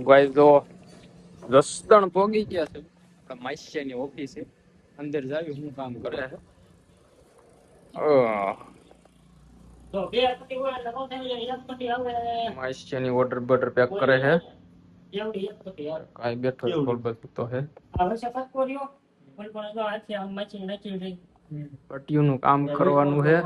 Guys જો રસ્તણ પોગી ગયા છે આપણા માસ્યની ઓફિસે અંદર જાવી શું કામ કરે છે માસ્યની ઓર્ડર બટર પેક કરે છે કાઈ બેઠો બોલ તો હે પટિયું કામ કરવાનું છે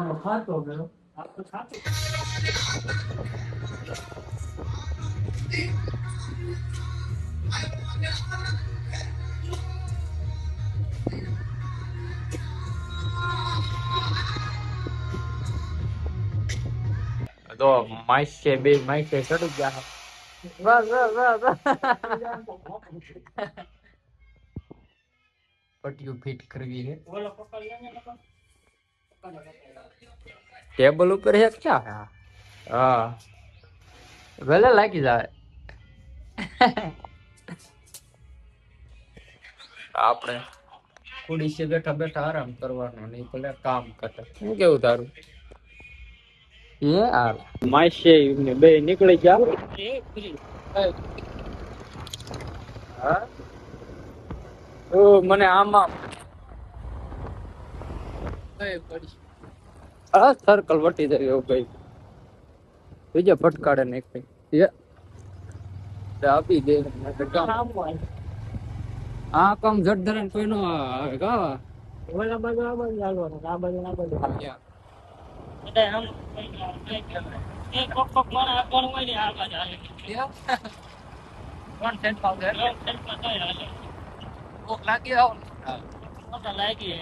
તો માસ્ય બે માસ્ય ચડી ગયા બસ પટિયું ફિટ કરવી છે ટેબલ ઉપર હે ક્યાં હા ભલે લાગી જાય આપણે કુડી છે બેઠા બેઠા આરામ કરવાનો નહીં ભલે કામ કરતા શું કેવું તારું યાર માસે ને બે નીકળી ગયા હા ઓ મને આમાં આ સર્કલ વટી જાય ભાઈ બીજા ફટકાડે ને કઈ આપી દે આ કામ જટ ધરે કોઈ નો આવે કા ઓલા બાજુ આ બાજુ હાલવાનું આ બાજુ ના બાજુ એટલે આમ એક કોક મારા આગળ હોય ને આ બાજુ આવે કોણ સેન્ટ પાઉડર સેન્ટ પાઉડર આવે કોક લાગી આવ મોટા લાગી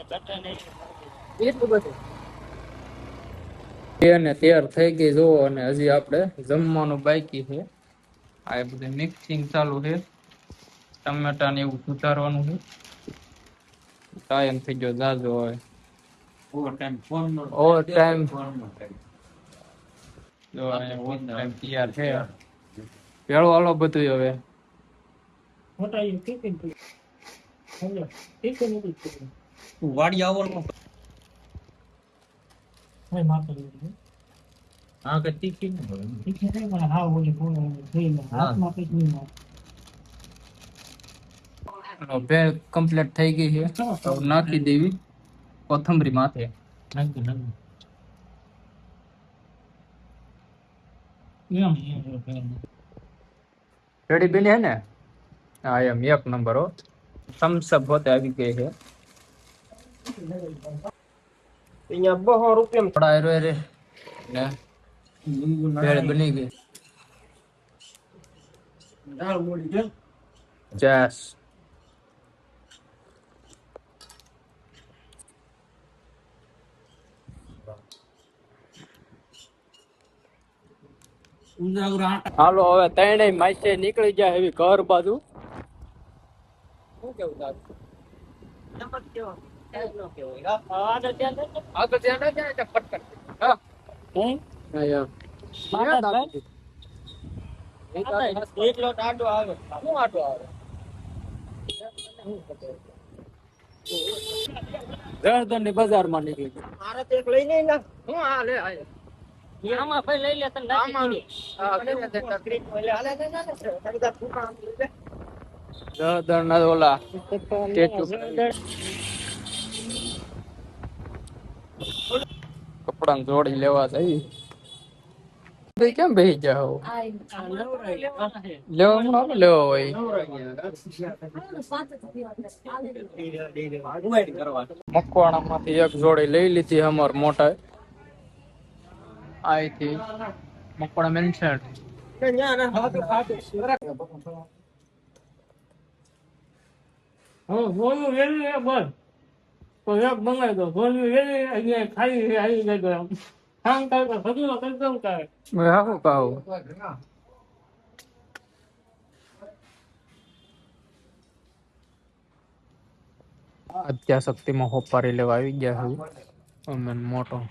બટન નહીં એટલું બધું એને તૈયાર થઈ ગઈ જો અને હજી આપણે જમવાનું બાકી છે આ બધું મિક્સિંગ ચાલુ છે ટમેટા ને એવું સુધારવાનું છે ટાઈમ થઈ ગયો જાજો હોય ઓવર ટાઈમ જો અહીંયા ઓવર ટાઈમ તૈયાર છે પેળો વાળો બધું હવે મોટા ઈ ટિફિન સમજો ટિફિન નથી વાડી આવવાનું હે માપે હા કે ટિફિન ટિફિન નહીં મને હા ઓલી પૂરો થઈ હાથમાં કઈ નહીં બે કમ્પ્લીટ થઈ ગઈ છે તો નાખી દેવી કોથમરી માથે નાખી રેડી બની હે ને હા એમ એક નંબર હો થમ્સ અપ હોતે આવી ગઈ છે અહીંયા 200 રૂપિયા પડાય રે ને રેડી બની ગઈ દાળ મોડી છે જસ હાલો હવે ત્રણેય માસે નીકળી ગયા એવી ઘર બાજુ શું કેવું તારું બજાર માં નીકળી મારે તો એક લઈ લઈ ના હું હા લે આમાં ભાઈ લઈ લે તને નાખી દરના ઓલા કપડા જોડી લેવા જઈ ભાઈ કેમ બેસી જાવ લેવા લેવા હોય મકવાણા માંથી એક જોડી લઈ લીધી અમાર મોટા आई थी मकड़ा मेंशन हो बोलू वेली है बस तो एक मंगाई दो बोलू वेली અહીંયા ખાઈ આવી ગયો કામ કર તો બધું એકદમ કરે મે હાકો કાવ અધ્યા શક્તિમાં હોપારી લેવા આવી ગયા છે અમે મોટો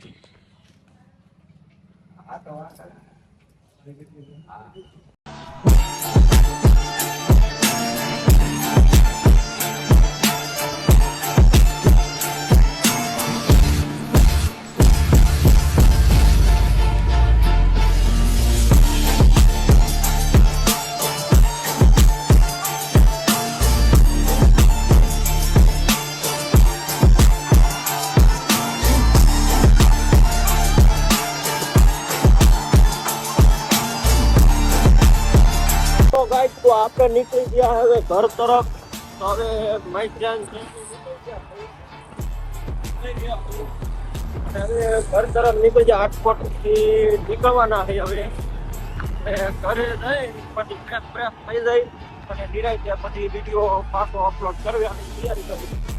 તો આપણે નીકળી ગયા હવે ઘર તરફ. તો હવે માય ધ્યાન હવે ઘર તરફ નીકળી ગયા. આટપટ થી નીકળવાના છે હવે. ઘરે જઈ પછી ફ્રેશ થઈ જાય અને નિરાય ત્યાં પછી વિડીયો પાછો અપલોડ કરવાની તૈયારી કરી.